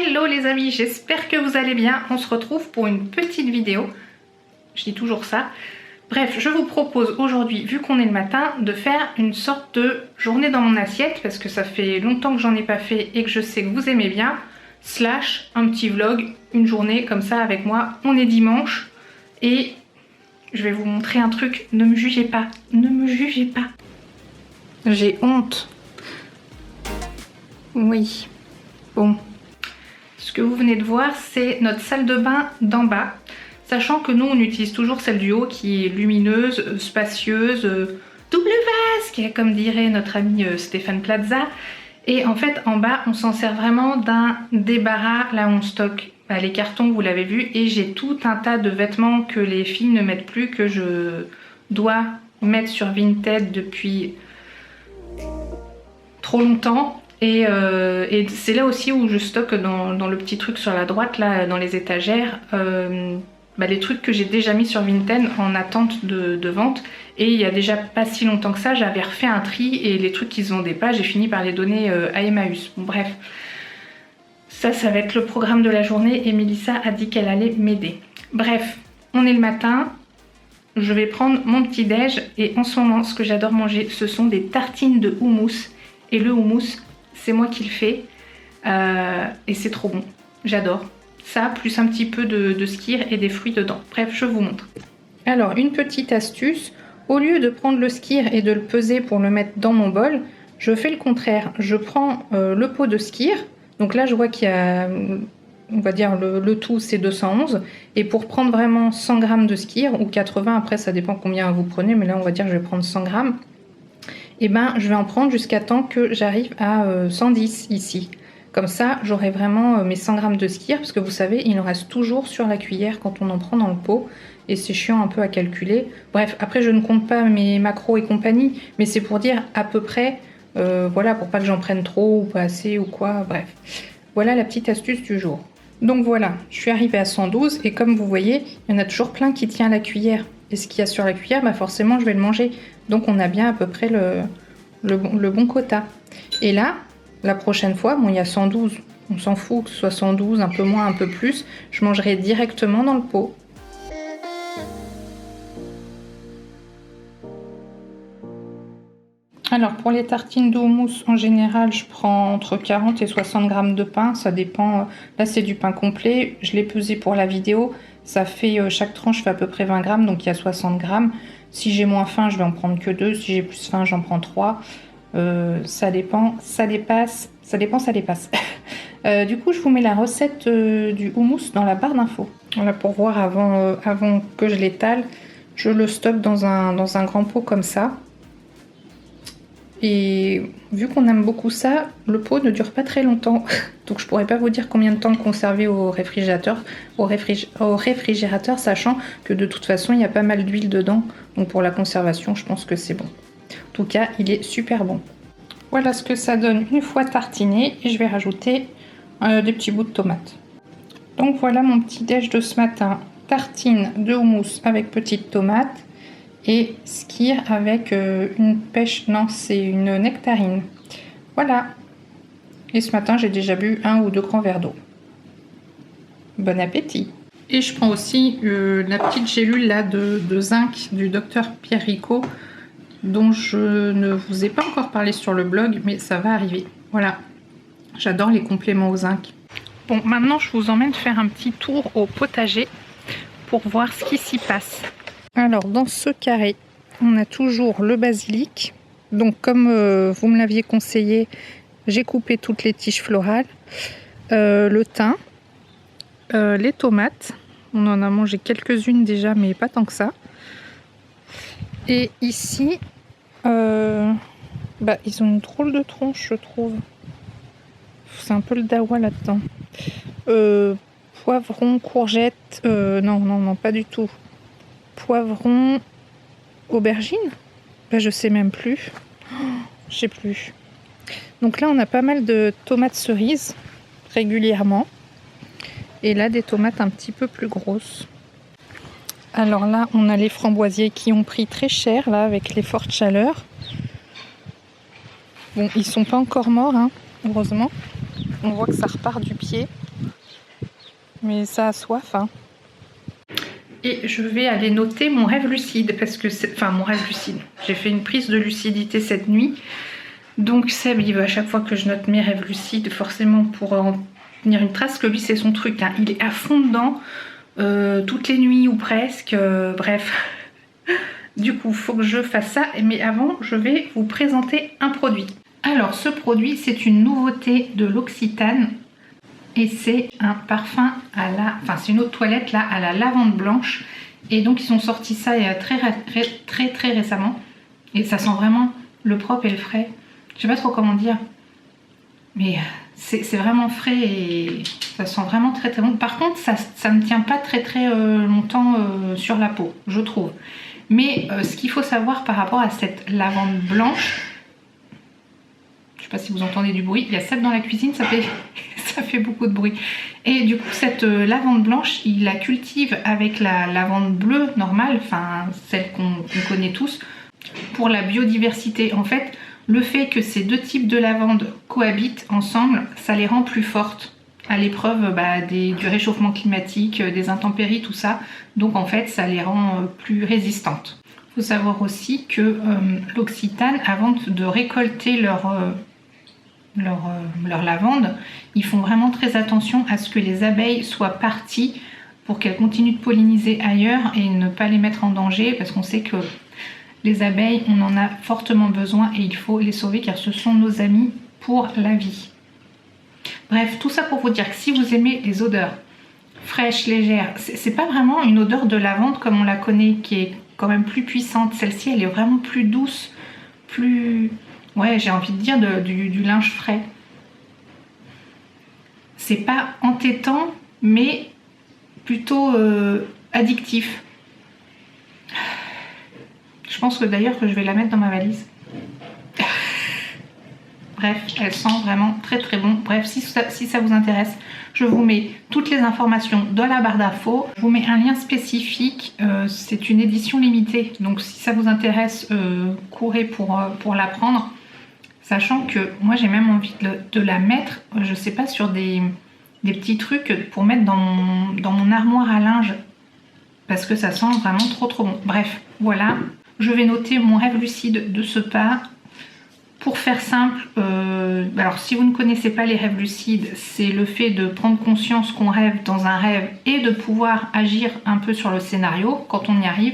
Hello les amis, j'espère que vous allez bien. On se retrouve pour une petite vidéo. Je dis toujours ça. Bref, je vous propose aujourd'hui, vu qu'on est le matin, de faire une sorte de journée dans mon assiette, parce que ça fait longtemps que j'en ai pas fait et que je sais que vous aimez bien, slash un petit vlog, une journée comme ça avec moi. On est dimanche et je vais vous montrer un truc. Ne me jugez pas, ne me jugez pas. J'ai honte. Oui. Bon. Ce que vous venez de voir, c'est notre salle de bain d'en bas. Sachant que nous, on utilise toujours celle du haut qui est lumineuse, spacieuse, double vasque, comme dirait notre ami Stéphane Plaza. Et en fait, en bas, on s'en sert vraiment d'un débarras. Là, on stocke les cartons, vous l'avez vu. Et j'ai tout un tas de vêtements que les filles ne mettent plus, que je dois mettre sur Vinted depuis trop longtemps. Et c'est là aussi où je stocke dans le petit truc sur la droite, là, dans les étagères, les trucs que j'ai déjà mis sur Vinted en attente de vente. Et il y a déjà pas si longtemps que ça, j'avais refait un tri et les trucs qui se vendaient pas, j'ai fini par les donner à Emmaüs. Bon, bref, ça va être le programme de la journée et Mélissa a dit qu'elle allait m'aider. Bref, on est le matin, je vais prendre mon petit déj et en ce moment, ce que j'adore manger, ce sont des tartines de houmous. Et le houmous, c'est moi qui le fais et c'est trop bon, j'adore. Ça, plus un petit peu de skyr et des fruits dedans. Bref, je vous montre. Alors, une petite astuce, au lieu de prendre le skyr et de le peser pour le mettre dans mon bol, je fais le contraire. Je prends le pot de skyr, donc là je vois qu'il y a, on va dire le tout c'est 211, et pour prendre vraiment 100 g de skyr, ou 80, après ça dépend combien vous prenez, mais là on va dire que je vais prendre 100 g, et ben je vais en prendre jusqu'à temps que j'arrive à 110 ici. Comme ça, j'aurai vraiment mes 100 g de skyr, parce que vous savez, il en reste toujours sur la cuillère quand on en prend dans le pot, et c'est chiant un peu à calculer. Bref, après je ne compte pas mes macros et compagnie, mais c'est pour dire à peu près, voilà, pour pas que j'en prenne trop ou pas assez ou quoi, bref. Voilà la petite astuce du jour. Donc voilà, je suis arrivée à 112, et comme vous voyez, il y en a toujours plein qui tient à la cuillère. Et ce qu'il y a sur la cuillère, bah forcément je vais le manger. Donc on a bien à peu près le bon quota. Et là, la prochaine fois, bon, il y a 112, on s'en fout que ce soit 112, un peu moins, un peu plus, je mangerai directement dans le pot. Alors pour les tartines de houmous, en général, je prends entre 40 et 60 g de pain, ça dépend. Là c'est du pain complet, je l'ai pesé pour la vidéo, ça fait, chaque tranche fait à peu près 20 g, donc il y a 60 g. Si j'ai moins faim, je vais en prendre que 2, si j'ai plus faim, j'en prends 3. Ça dépend, ça dépasse. Du coup, je vous mets la recette du houmous dans la barre d'infos. Voilà, pour voir avant que je l'étale, je le stocke dans un grand pot comme ça. Et vu qu'on aime beaucoup ça, le pot ne dure pas très longtemps. Donc je pourrais pas vous dire combien de temps le conserver au réfrigérateur, sachant que de toute façon il y a pas mal d'huile dedans. Donc pour la conservation, je pense que c'est bon. En tout cas, il est super bon. Voilà ce que ça donne une fois tartiné, et je vais rajouter des petits bouts de tomates. Donc voilà mon petit déj de ce matin. Tartine de houmous avec petites tomates et skyr avec une pêche, non c'est une nectarine. Voilà. Et ce matin j'ai déjà bu 1 ou 2 grands verres d'eau. Bon appétit. Et je prends aussi la petite gélule là de zinc du docteur Pierre Ricot, dont je ne vous ai pas encore parlé sur le blog, mais ça va arriver. Voilà, j'adore les compléments au zinc. Bon, maintenant je vous emmène faire un petit tour au potager pour voir ce qui s'y passe. Alors dans ce carré, on a toujours le basilic. Donc comme vous me l'aviez conseillé, j'ai coupé toutes les tiges florales, le thym, les tomates. On en a mangé quelques-unes déjà, mais pas tant que ça. Et ici, ils ont une drôle de tronche, je trouve. C'est un peu le dawa là-dedans. Poivron, courgette, non, pas du tout. Poivron, aubergine, je sais même plus. Je sais plus. Donc là, on a pas mal de tomates cerises régulièrement. Et là, des tomates un petit peu plus grosses. Alors là, on a les framboisiers qui ont pris très cher, là, avec les fortes chaleurs. Bon, ils sont pas encore morts, hein, heureusement. On voit que ça repart du pied. mais ça a soif, hein. Et je vais aller noter mon rêve lucide, parce que c'est... Enfin, mon rêve lucide. J'ai fait une prise de lucidité cette nuit. Donc Seb, il veut à chaque fois que je note mes rêves lucides, forcément pour en tenir une trace, que lui c'est son truc, hein. Il est à fond dedans, toutes les nuits ou presque, bref. Du coup, il faut que je fasse ça, mais avant, je vais vous présenter un produit. Alors, ce produit, c'est une nouveauté de l'Occitane. Et c'est un parfum à la... Enfin, c'est une eau de toilette là, à la lavande blanche. Et donc, ils ont sorti ça il y a très récemment. Et ça sent vraiment le propre et le frais. Je sais pas trop comment dire. Mais c'est vraiment frais et ça sent vraiment très bon. Par contre, ça ne tient pas très longtemps sur la peau, je trouve. Mais ce qu'il faut savoir par rapport à cette lavande blanche... Je sais pas si vous entendez du bruit. Il y a Seb dans la cuisine, ça fait beaucoup de bruit. Et du coup, cette lavande blanche, il la cultive avec la lavande bleue normale, enfin celle qu'on connaît tous, pour la biodiversité. En fait, le fait que ces deux types de lavande cohabitent ensemble, ça les rend plus fortes à l'épreuve du réchauffement climatique, des intempéries, tout ça. Donc en fait, ça les rend plus résistantes. Il faut savoir aussi que l'Occitane, avant de récolter leur lavande, ils font vraiment très attention à ce que les abeilles soient parties pour qu'elles continuent de polliniser ailleurs et ne pas les mettre en danger, parce qu'on sait que les abeilles, on en a fortement besoin et il faut les sauver car ce sont nos amis pour la vie. Bref, tout ça pour vous dire que si vous aimez les odeurs fraîches, légères, c'est pas vraiment une odeur de lavande comme on la connaît, qui est quand même plus puissante. Celle-ci, elle est vraiment plus douce, plus... Ouais, j'ai envie de dire du linge frais. C'est pas entêtant, mais plutôt addictif. Je pense que d'ailleurs que je vais la mettre dans ma valise. Bref, elle sent vraiment très bon. Bref, si ça vous intéresse, je vous mets toutes les informations dans la barre d'infos. Je vous mets un lien spécifique. C'est une édition limitée. Donc si ça vous intéresse, courez pour la prendre. Sachant que moi j'ai même envie de la mettre, je sais pas, sur des petits trucs pour mettre dans mon armoire à linge. Parce que ça sent vraiment trop bon. Bref, voilà. Je vais noter mon rêve lucide de ce pas. Pour faire simple, alors si vous ne connaissez pas les rêves lucides, c'est le fait de prendre conscience qu'on rêve dans un rêve et de pouvoir agir un peu sur le scénario quand on y arrive.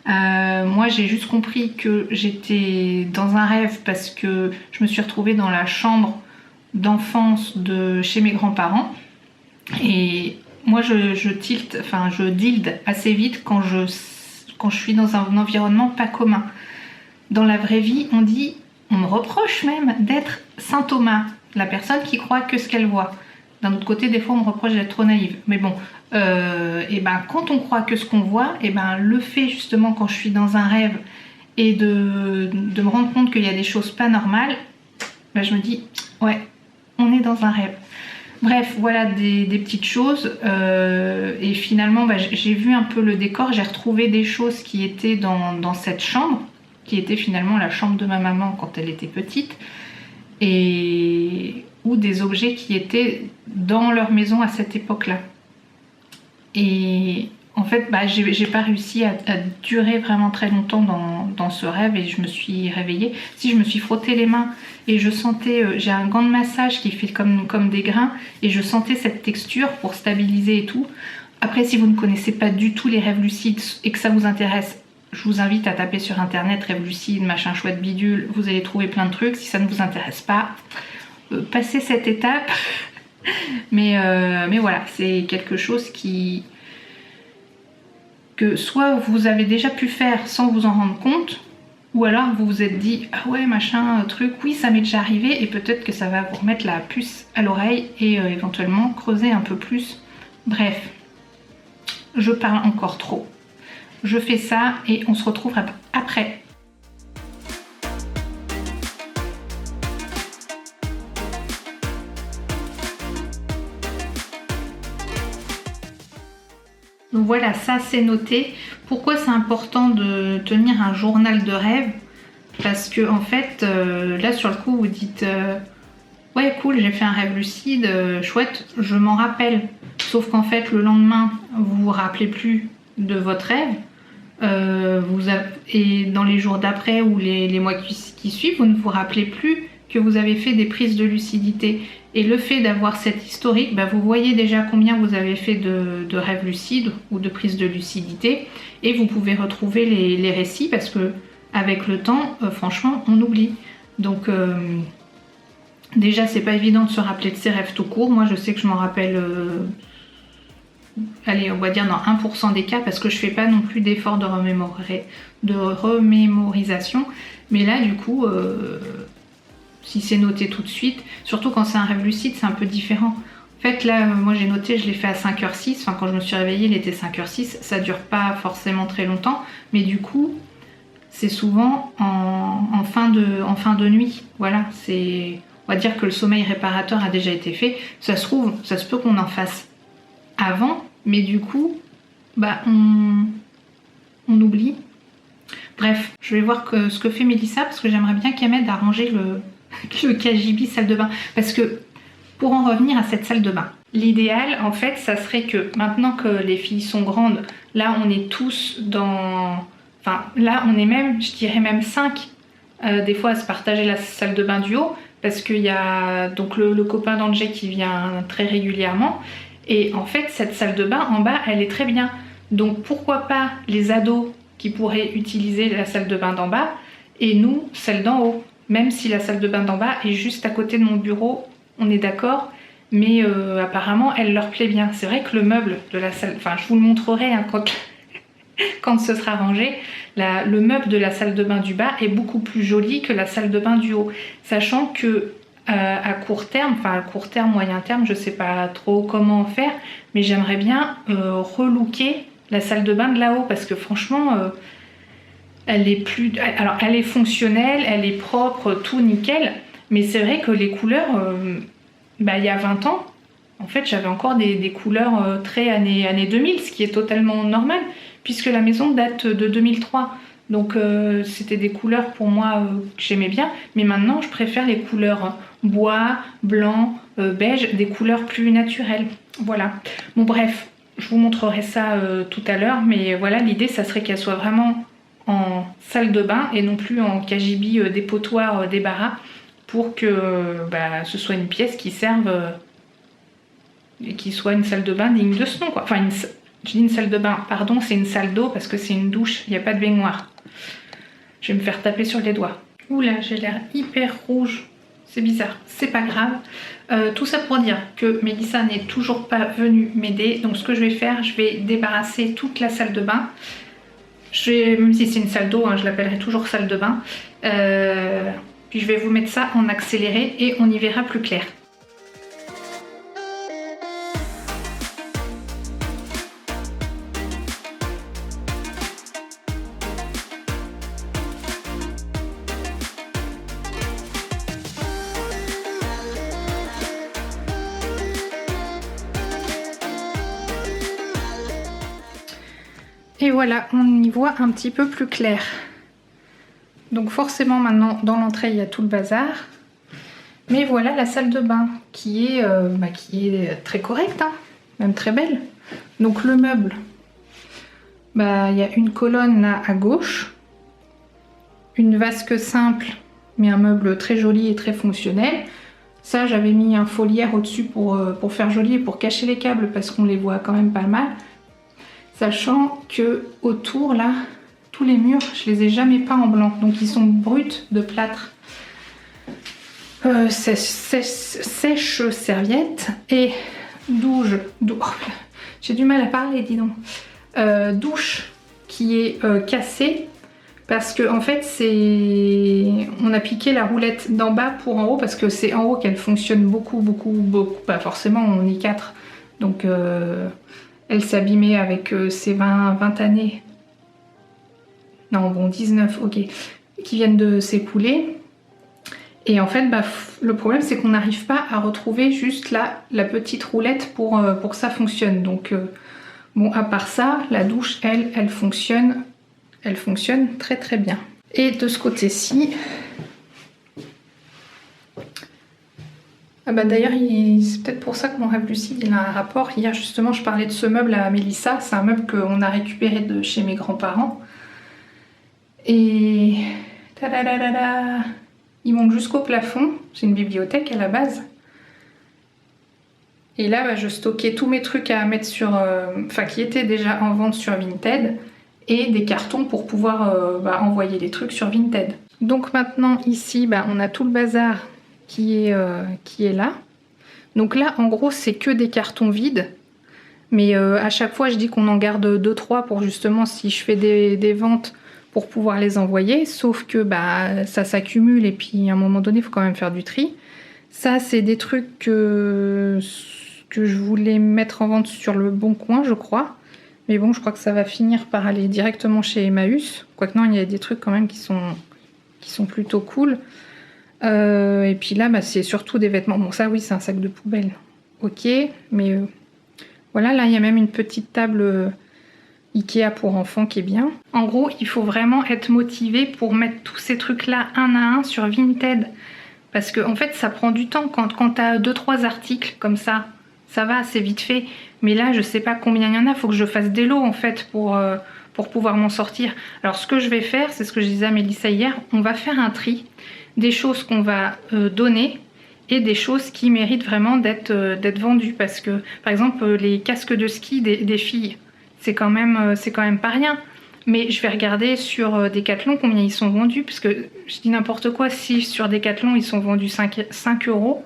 Moi j'ai juste compris que j'étais dans un rêve parce que je me suis retrouvée dans la chambre d'enfance de chez mes grands-parents. Et moi je dilde assez vite quand je suis dans un environnement pas commun. Dans la vraie vie, on me reproche même d'être Saint Thomas, la personne qui croit que ce qu'elle voit. D'un autre côté, des fois, on me reproche d'être trop naïve. Mais bon, quand on croit que ce qu'on voit, le fait justement quand je suis dans un rêve et de me rendre compte qu'il y a des choses pas normales, je me dis, ouais, on est dans un rêve. Bref, voilà des petites choses. Et finalement, j'ai vu un peu le décor. J'ai retrouvé des choses qui étaient dans cette chambre, qui était finalement la chambre de ma maman quand elle était petite, ou des objets qui étaient dans leur maison à cette époque-là. Et en fait, j'ai pas réussi à durer vraiment très longtemps dans ce rêve et je me suis réveillée. Si je me suis frotté les mains et je sentais, j'ai un gant de massage qui fait comme des grains et je sentais cette texture pour stabiliser et tout. Après, si vous ne connaissez pas du tout les rêves lucides et que ça vous intéresse, je vous invite à taper sur internet rêve lucide, machin chouette bidule, vous allez trouver plein de trucs. Si ça ne vous intéresse pas, passez cette étape. mais voilà, c'est quelque chose que soit vous avez déjà pu faire sans vous en rendre compte, ou alors vous vous êtes dit ah ouais machin truc, oui ça m'est déjà arrivé, et peut-être que ça va vous remettre la puce à l'oreille et éventuellement creuser un peu plus. Bref, je parle encore trop. Je fais ça et on se retrouve après. Donc voilà, ça c'est noté. Pourquoi c'est important de tenir un journal de rêve? Parce que en fait, là sur le coup vous dites ouais cool, j'ai fait un rêve lucide, chouette, je m'en rappelle. Sauf qu'en fait, le lendemain, vous vous rappelez plus de votre rêve. Et dans les jours d'après ou les mois qui suivent, vous ne vous rappelez plus que vous avez fait des prises de lucidité. Et le fait d'avoir cet historique, bah, vous voyez déjà combien vous avez fait de rêves lucides ou de prises de lucidité. Et vous pouvez retrouver les récits parce que avec le temps, franchement, on oublie. Donc déjà, c'est pas évident de se rappeler de ses rêves tout court. Moi, je sais que je m'en rappelle... allez, on va dire dans 1% des cas parce que je fais pas non plus d'effort de remémorisation. Mais là, du coup, si c'est noté tout de suite, surtout quand c'est un rêve lucide, c'est un peu différent. En fait, là, moi j'ai noté, je l'ai fait à 5h06. Enfin, quand je me suis réveillée, il était 5h06. Ça dure pas forcément très longtemps. Mais du coup, c'est souvent en fin de nuit. Voilà, c'est... On va dire que le sommeil réparateur a déjà été fait. Ça se trouve, ça se peut qu'on en fasse avant, mais du coup, bah, on oublie. Bref, je vais voir ce que fait Mélissa parce que j'aimerais bien qu'elle m'aide à ranger le KGB salle de bain. Parce que pour en revenir à cette salle de bain, l'idéal en fait, ça serait que maintenant que les filles sont grandes, là on est tous dans... Enfin, là on est même, je dirais même 5 des fois à se partager la salle de bain du haut parce qu'il y a donc le copain d'Angé qui vient très régulièrement. Et en fait, cette salle de bain en bas, elle est très bien. Donc pourquoi pas les ados qui pourraient utiliser la salle de bain d'en bas et nous, celle d'en haut. Même si la salle de bain d'en bas est juste à côté de mon bureau, on est d'accord. Mais apparemment, elle leur plaît bien. C'est vrai que le meuble de la salle... Enfin, je vous le montrerai hein, quand ce sera rangé. Le meuble de la salle de bain du bas est beaucoup plus joli que la salle de bain du haut. Sachant que à court terme, enfin à court terme, moyen terme, je sais pas trop comment faire, mais j'aimerais bien relooker la salle de bain de là-haut parce que franchement, elle est plus... Alors elle est fonctionnelle, elle est propre, tout nickel, mais c'est vrai que les couleurs, bah, il y a 20 ans, en fait j'avais encore des couleurs très années 2000, ce qui est totalement normal puisque la maison date de 2003. Donc c'était des couleurs pour moi que j'aimais bien, mais maintenant je préfère les couleurs bois, blanc, beige, des couleurs plus naturelles. Voilà. Bon bref, je vous montrerai ça tout à l'heure, mais voilà, l'idée ça serait qu'elle soit vraiment en salle de bain et non plus en cagibi dépotoir débarras pour que bah, ce soit une pièce qui serve et qui soit une salle de bain digne de ce nom quoi. Enfin, je dis une salle de bain, pardon, c'est une salle d'eau parce que c'est une douche, il n'y a pas de baignoire. Je vais me faire taper sur les doigts. Oula, j'ai l'air hyper rouge. C'est bizarre, c'est pas grave. Tout ça pour dire que Mélissa n'est toujours pas venue m'aider. Donc ce que je vais faire, je vais débarrasser toute la salle de bain. Même si c'est une salle d'eau, hein, je l'appellerai toujours salle de bain. Puis je vais vous mettre ça en accéléré et on y verra plus clair. Et voilà, on y voit un petit peu plus clair. Donc forcément maintenant dans l'entrée il y a tout le bazar. Mais voilà la salle de bain qui est très correcte, hein, même très belle. Donc le meuble, bah, il y a une colonne là à gauche. Une vasque simple, mais un meuble très joli et très fonctionnel. Ça j'avais mis un foliaire au-dessus pour faire joli et pour cacher les câbles parce qu'on les voit quand même pas mal. Sachant que autour là, tous les murs, je les ai jamais peints en blanc, donc ils sont bruts de plâtre. Sèche serviette et douche. J'ai du mal à parler, dis donc. Douche qui est cassée parce que en fait on a piqué la roulette d'en bas pour en haut parce que c'est en haut qu'elle fonctionne beaucoup. Bah forcément on est 4, donc elle s'abîmait avec ses 20 années. Non, bon, 19, ok. Qui viennent de s'écouler. Et en fait, bah, le problème, c'est qu'on n'arrive pas à retrouver juste là, la petite roulette pour que ça fonctionne. Donc, bon, à part ça, la douche, elle fonctionne très très bien. Et de ce côté-ci, Ah bah d'ailleurs, c'est peut-être pour ça que mon rêve lucide il a un rapport. Hier justement, je parlais de ce meuble à Mélissa. C'est un meuble qu'on a récupéré de chez mes grands-parents. Et tadadadada, il monte jusqu'au plafond. C'est une bibliothèque à la base. Et là, bah, je stockais tous mes trucs à mettre sur... Enfin, qui étaient déjà en vente sur Vinted. Et des cartons pour pouvoir envoyer les trucs sur Vinted. Donc maintenant, ici, bah, on a tout le bazar qui est là. Donc là, en gros, c'est que des cartons vides. Mais à chaque fois, je dis qu'on en garde 2-3 pour justement, si je fais des ventes, pour pouvoir les envoyer. Sauf que bah, ça s'accumule et puis à un moment donné, il faut quand même faire du tri. Ça, c'est des trucs que je voulais mettre en vente sur le Bon Coin, je crois. Mais bon, je crois que ça va finir par aller directement chez Emmaüs. Quoique non, il y a des trucs quand même qui sont plutôt cool. Et puis là, bah, c'est surtout des vêtements. Bon, ça oui, c'est un sac de poubelle. Ok, mais voilà, là, il y a même une petite table Ikea pour enfants qui est bien. En gros, il faut vraiment être motivé pour mettre tous ces trucs-là un à un sur Vinted. Parce que en fait, ça prend du temps. Quand tu as 2-3 articles comme ça va, c'est vite fait. Mais là, je sais pas combien il y en a. Il faut que je fasse des lots en fait pour pouvoir m'en sortir. Alors, ce que je vais faire, c'est ce que je disais à Mélissa hier, on va faire un tri des choses qu'on va donner et des choses qui méritent vraiment d'être vendues. Parce que, par exemple, les casques de ski des filles, c'est quand même pas rien. Mais je vais regarder sur Decathlon combien ils sont vendus. Parce que je dis n'importe quoi, si sur Decathlon ils sont vendus 5 €,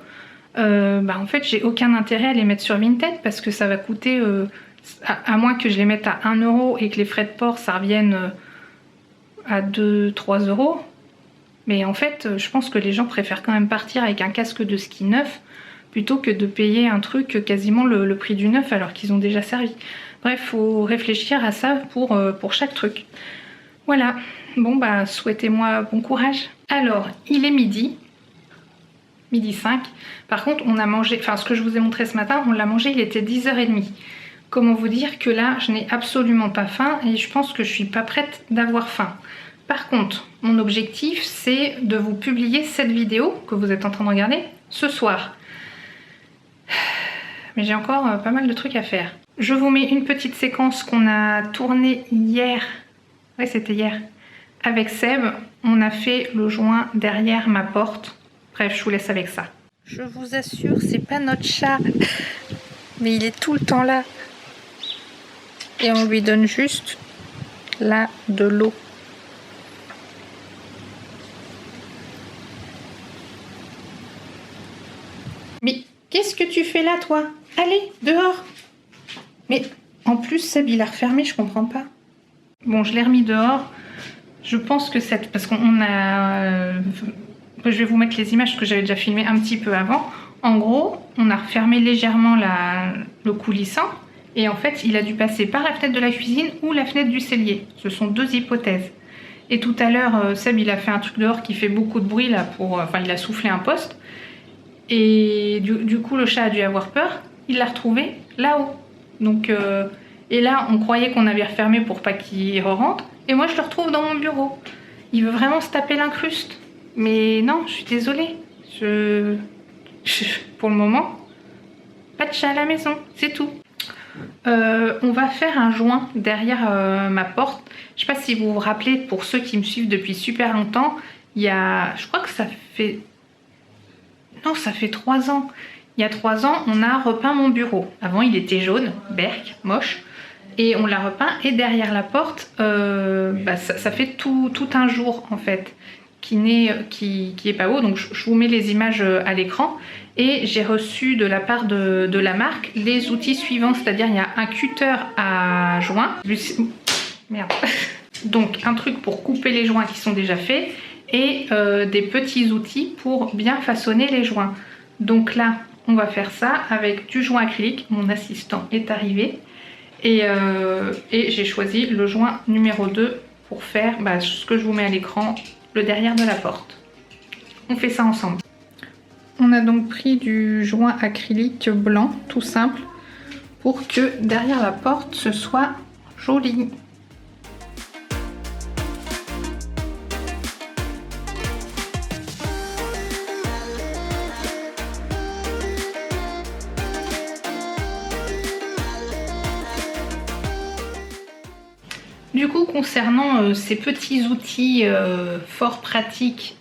bah en fait j'ai aucun intérêt à les mettre sur Vinted parce que ça va coûter, à moins que je les mette à 1 € et que les frais de port ça revienne à 2-3 €. Mais en fait je pense que les gens préfèrent quand même partir avec un casque de ski neuf plutôt que de payer un truc quasiment le prix du neuf alors qu'ils ont déjà servi. Bref, faut réfléchir à ça pour chaque truc. Voilà, bon bah souhaitez-moi bon courage. Alors, il est midi 5. Par contre, on a mangé, enfin ce que je vous ai montré ce matin, on l'a mangé, il était 10h30. Comment vous dire que là, je n'ai absolument pas faim et je pense que je suis pas prête d'avoir faim. Par contre, mon objectif, c'est de vous publier cette vidéo que vous êtes en train de regarder ce soir. Mais j'ai encore pas mal de trucs à faire. Je vous mets une petite séquence qu'on a tournée hier. Ouais, c'était hier. Avec Seb, on a fait le joint derrière ma porte. Bref, je vous laisse avec ça. Je vous assure, c'est pas notre chat. Mais il est tout le temps là. Et on lui donne juste là de l'eau. Mais qu'est-ce que tu fais là, toi? Allez, dehors. Mais en plus, Seb, il a refermé, je comprends pas. Bon, je l'ai remis dehors. Je pense que c'est... Parce qu'on a... Je vais vous mettre les images que j'avais déjà filmées un petit peu avant. En gros, on a refermé légèrement le coulissant. Et en fait, il a dû passer par la fenêtre de la cuisine ou la fenêtre du cellier. Ce sont deux hypothèses. Et tout à l'heure, Seb, il a fait un truc dehors qui fait beaucoup de bruit là pour... Enfin, il a soufflé un poste. Et du coup, le chat a dû avoir peur. Il l'a retrouvé là-haut. Donc, et là, on croyait qu'on avait refermé pour pas qu'il rentre. Et moi, je le retrouve dans mon bureau. Il veut vraiment se taper l'incruste. Mais non, je suis désolée. Pour le moment, pas de chat à la maison, c'est tout. On va faire un joint derrière ma porte. Je sais pas si vous vous rappelez, pour ceux qui me suivent depuis super longtemps, il y a... Je crois que ça fait... Non, ça fait 3 ans. Il y a 3 ans, on a repeint mon bureau. Avant, il était jaune, berk, moche. Et on l'a repeint. Et derrière la porte, ça fait tout un jour, en fait, qui est pas beau. Donc, je vous mets les images à l'écran. Et j'ai reçu de la part de la marque les outils suivants. C'est-à-dire, il y a un cutter à joint. Merde. Donc, un truc pour couper les joints qui sont déjà faits. Et des petits outils pour bien façonner les joints. Donc là, on va faire ça avec du joint acrylique. Mon assistant est arrivé. Et j'ai choisi le joint numéro 2 pour faire ce que je vous mets à l'écran, le derrière de la porte. On fait ça ensemble. On a donc pris du joint acrylique blanc, tout simple, pour que derrière la porte, ce soit joli. Du coup, concernant ces petits outils fort pratiques,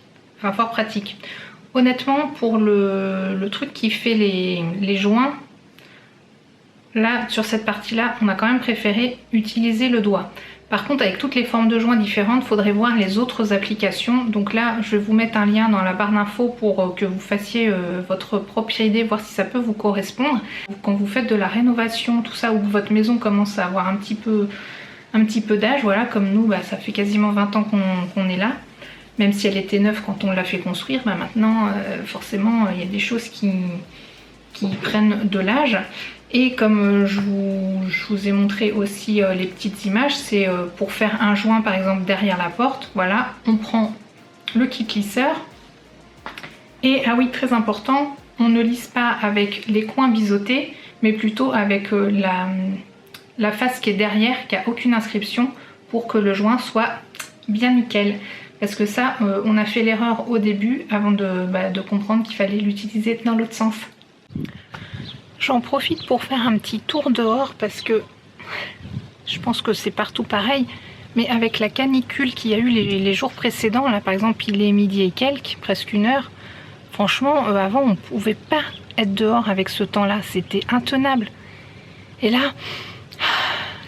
honnêtement, pour le truc qui fait les joints, là, sur cette partie-là, on a quand même préféré utiliser le doigt. Par contre, avec toutes les formes de joints différentes, il faudrait voir les autres applications. Donc là, je vais vous mettre un lien dans la barre d'infos pour que vous fassiez votre propre idée, voir si ça peut vous correspondre. Quand vous faites de la rénovation, tout ça, ou que votre maison commence à avoir un petit peu d'âge, voilà, comme nous, bah, ça fait quasiment 20 ans qu'on est là. Même si elle était neuve quand on l'a fait construire, bah maintenant, forcément, il y a des choses qui prennent de l'âge. Et comme je vous ai montré aussi les petites images, c'est pour faire un joint par exemple derrière la porte. Voilà, on prend le kit lisseur. Et ah oui, très important, on ne lisse pas avec les coins biseautés, mais plutôt avec la face qui est derrière, qui n'a aucune inscription, pour que le joint soit bien nickel. Parce que ça, on a fait l'erreur au début avant de comprendre qu'il fallait l'utiliser dans l'autre sens. J'en profite pour faire un petit tour dehors parce que je pense que c'est partout pareil, mais avec la canicule qu'il y a eu les jours précédents, là par exemple il est midi et quelques, presque 1 heure, franchement avant on ne pouvait pas être dehors avec ce temps-là, c'était intenable. Et là,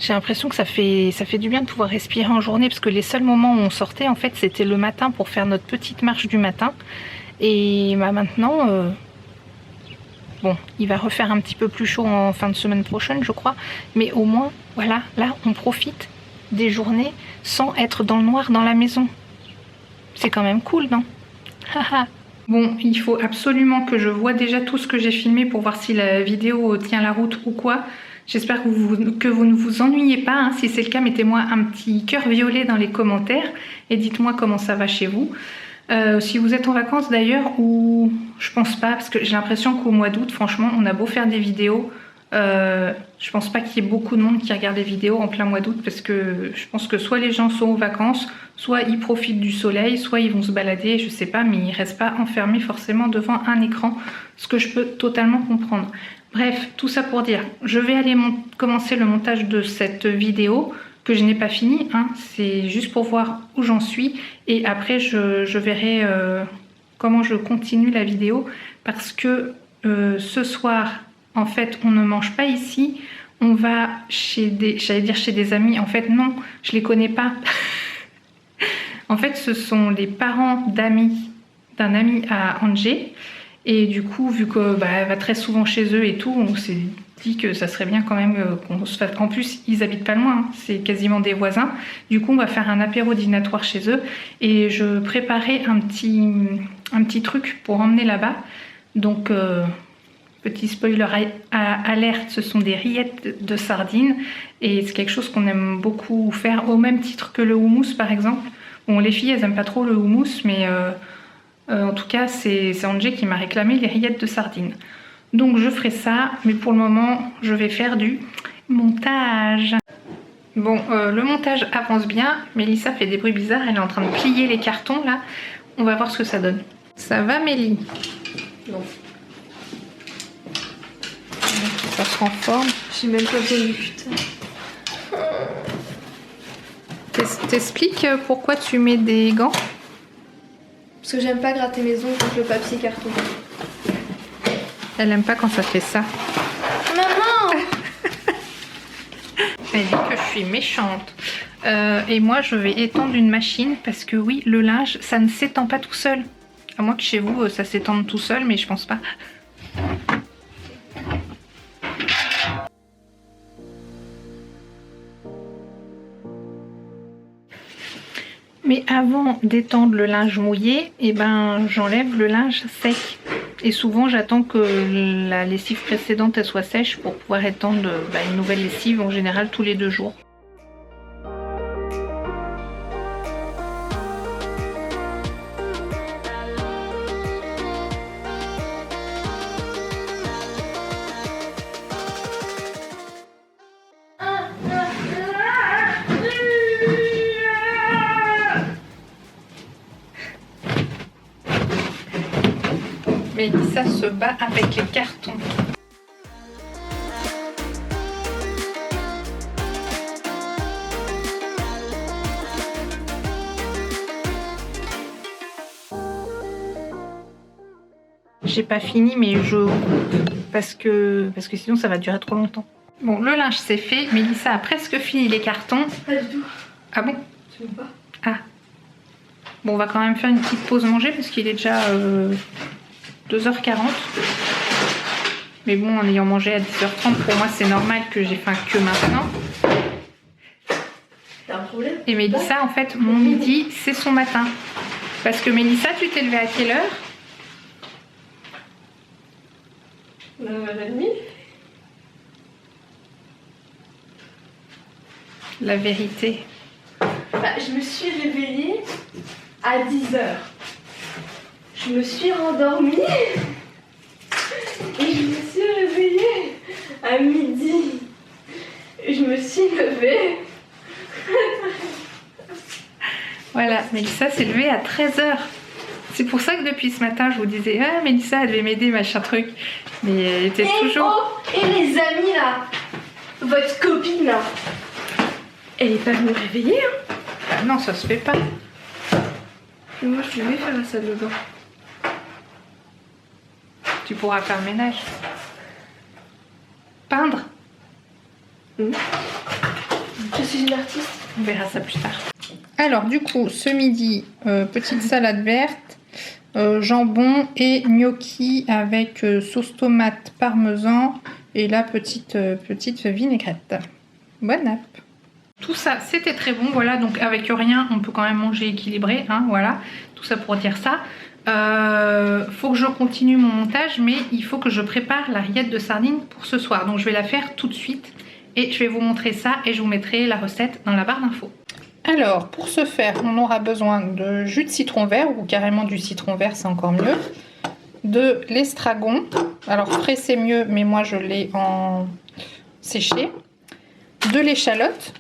j'ai l'impression que ça fait du bien de pouvoir respirer en journée parce que les seuls moments où on sortait en fait c'était le matin pour faire notre petite marche du matin. Et bah, maintenant... Bon, il va refaire un petit peu plus chaud en fin de semaine prochaine, je crois. Mais au moins, voilà, là, on profite des journées sans être dans le noir dans la maison. C'est quand même cool, non? Bon, il faut absolument que je vois déjà tout ce que j'ai filmé pour voir si la vidéo tient la route ou quoi. J'espère que vous ne vous ennuyez pas. Hein. Si c'est le cas, mettez-moi un petit cœur violet dans les commentaires et dites-moi comment ça va chez vous. Si vous êtes en vacances d'ailleurs, ou je pense pas, parce que j'ai l'impression qu'au mois d'août, franchement, on a beau faire des vidéos, je pense pas qu'il y ait beaucoup de monde qui regarde des vidéos en plein mois d'août, parce que je pense que soit les gens sont aux vacances, soit ils profitent du soleil, soit ils vont se balader, je sais pas, mais ils restent pas enfermés forcément devant un écran, ce que je peux totalement comprendre. Bref, tout ça pour dire, je vais aller commencer le montage de cette vidéo, que je n'ai pas fini, hein. C'est juste pour voir où j'en suis et après je verrai comment je continue la vidéo parce que ce soir en fait on ne mange pas ici, on va chez des amis, en fait non, je les connais pas. En fait ce sont les parents d'amis, d'un ami à Angers et du coup vu que elle va très souvent chez eux et tout, on s'est dit que ça serait bien quand même qu'on se fasse. En plus, ils habitent pas loin, hein. C'est quasiment des voisins. Du coup, on va faire un apéro dînatoire chez eux et je préparais un petit truc pour emmener là-bas. Donc, petit spoiler alerte, ce sont des rillettes de sardines et c'est quelque chose qu'on aime beaucoup faire au même titre que le houmous par exemple. Bon, les filles, elles aiment pas trop le houmous, mais en tout cas, c'est Angers qui m'a réclamé les rillettes de sardines. Donc je ferai ça, mais pour le moment, je vais faire du montage. Bon, le montage avance bien. Mélissa fait des bruits bizarres, elle est en train de plier les cartons là. On va voir ce que ça donne. Ça va Mélie? Non. Ça se renforme. J'ai même pas besoin du putain. T'expliques pourquoi tu mets des gants? Parce que j'aime pas gratter mes ongles contre le papier carton. Elle aime pas quand ça fait ça. Maman. Elle dit que je suis méchante. Et moi je vais étendre une machine parce que oui, le linge ça ne s'étend pas tout seul. À moins que chez vous ça s'étende tout seul, mais je pense pas. Mais avant d'étendre le linge mouillé, j'enlève le linge sec. Et souvent j'attends que la lessive précédente elle soit sèche pour pouvoir étendre une nouvelle lessive, en général tous les 2 jours. Mélissa se bat avec les cartons. J'ai pas fini, mais je coupe parce que sinon ça va durer trop longtemps. Bon, le linge c'est fait. Mélissa a presque fini les cartons. Pas du tout. Ah bon? Tu veux pas? Ah. Bon, on va quand même faire une petite pause manger parce qu'il est déjà 2h40. Mais bon, en ayant mangé à 10h30, pour moi c'est normal que j'ai faim que maintenant. T'as un problème? Et Mélissa, en fait, mon midi, c'est son matin. Parce que Mélissa, tu t'es levée à quelle heure? 9h30. La vérité. Bah, je me suis réveillée à 10h. Je me suis rendormie. Et je me suis réveillée à midi. Je me suis levée. Voilà, Mélissa s'est levée à 13h. C'est pour ça que depuis ce matin, je vous disais, ah, Mélissa, elle devait m'aider, machin truc. Mais elle était toujours... Oh, et les amis là, votre copine là, elle est pas venue me réveiller hein? Ah non, ça se fait pas. Et moi je vais faire la salle de bain. Tu pourras faire le ménage. Peindre. Je suis une artiste. On verra ça plus tard. Alors du coup, ce midi, petite salade verte, jambon et gnocchi avec sauce tomate parmesan et la petite vinaigrette. Bonne app. Tout ça, c'était très bon. Voilà, donc avec rien, on peut quand même manger équilibré. Hein, voilà, tout ça pour dire ça. Faut que je continue mon montage, mais il faut que je prépare la rillette de sardines pour ce soir. Donc je vais la faire tout de suite et je vais vous montrer ça et je vous mettrai la recette dans la barre d'infos. Alors pour ce faire, on aura besoin de jus de citron vert ou carrément du citron vert, c'est encore mieux. De l'estragon, alors frais c'est mieux, mais moi je l'ai en séché. De l'échalote.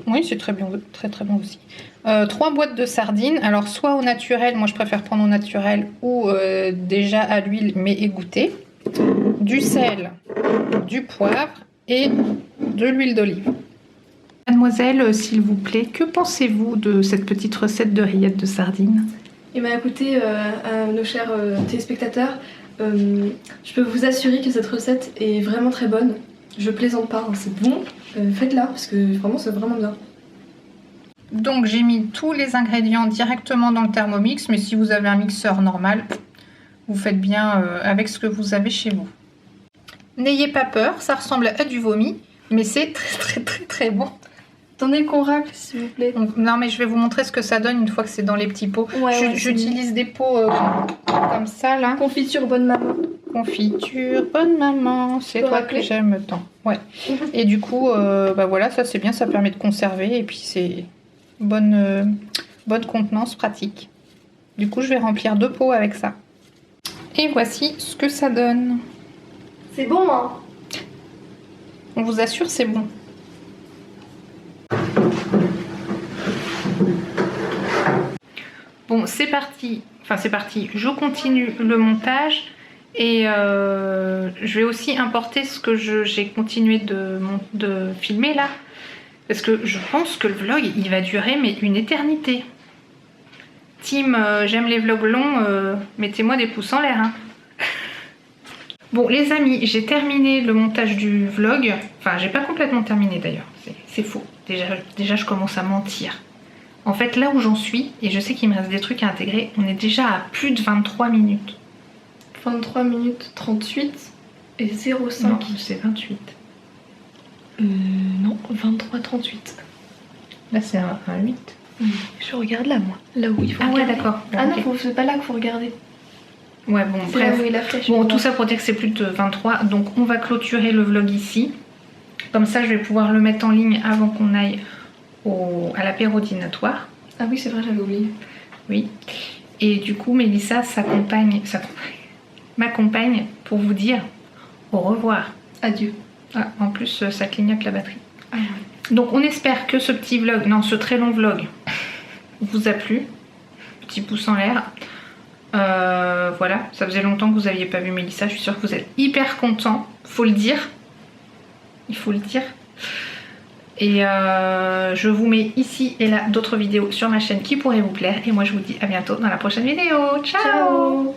Oui, c'est très bien, très bon aussi. 3 boîtes de sardines, alors soit au naturel, moi je préfère prendre au naturel, ou déjà à l'huile mais égouttée. Du sel, du poivre et de l'huile d'olive. Mademoiselle, s'il vous plaît, que pensez-vous de cette petite recette de rillettes de sardines? Et bah écoutez, à nos chers téléspectateurs, je peux vous assurer que cette recette est vraiment très bonne. Je plaisante pas, hein, c'est bon, faites-la parce que vraiment c'est vraiment bien. Donc j'ai mis tous les ingrédients directement dans le Thermomix, mais si vous avez un mixeur normal, vous faites bien avec ce que vous avez chez vous. N'ayez pas peur, ça ressemble à du vomi, mais c'est très bon. Attendez qu'on racle s'il vous plaît. Donc, non mais je vais vous montrer ce que ça donne une fois que c'est dans les petits pots. Ouais, j'utilise des pots comme ça là. Confiture bonne maman. Confiture bonne maman, c'est toi que j'aime tant. Ouais. Et du coup, bah voilà, ça c'est bien, ça permet de conserver et puis c'est bonne contenance, pratique. Du coup, je vais remplir 2 pots avec ça. Et voici ce que ça donne. C'est bon hein. On vous assure, c'est bon. Bon, c'est parti. Enfin, c'est parti. Je continue le montage et je vais aussi importer ce que j'ai continué de filmer là. Parce que je pense que le vlog, il va durer mais une éternité. Team, j'aime les vlogs longs, mettez-moi des pouces en l'air. Hein. Bon, les amis, j'ai terminé le montage du vlog. Enfin, j'ai pas complètement terminé d'ailleurs. C'est faux. Déjà, je commence à mentir. En fait, là où j'en suis, et je sais qu'il me reste des trucs à intégrer, on est déjà à plus de 23 minutes. 23 minutes 38 et 0,5. Non, c'est 28. Non, 23,38. Là, c'est un 8. Je regarde là, moi. Là où il faut regarder. regarder. Ouais, d'accord. Ah okay. non, c'est pas là qu'il faut regarder. Ouais, bon, c'est là bref. où il a flèche. Bon, tout ça pour dire que c'est plus de 23. Donc, on va clôturer le vlog ici. Comme ça, je vais pouvoir le mettre en ligne avant qu'on aille à l'apéro dînatoire. Ah oui, c'est vrai, j'avais oublié. Oui. Et du coup, Mélissa m'accompagne pour vous dire au revoir. Adieu. Ah, en plus, ça clignote la batterie. Ah, ouais. Donc, on espère que ce petit vlog, non, ce très long vlog, vous a plu. Petit pouce en l'air. Voilà, ça faisait longtemps que vous n'aviez pas vu Mélissa. Je suis sûre que vous êtes hyper contents. Faut le dire. Il faut le dire. Et je vous mets ici et là d'autres vidéos sur ma chaîne qui pourraient vous plaire. Et moi je vous dis à bientôt dans la prochaine vidéo. Ciao. Ciao.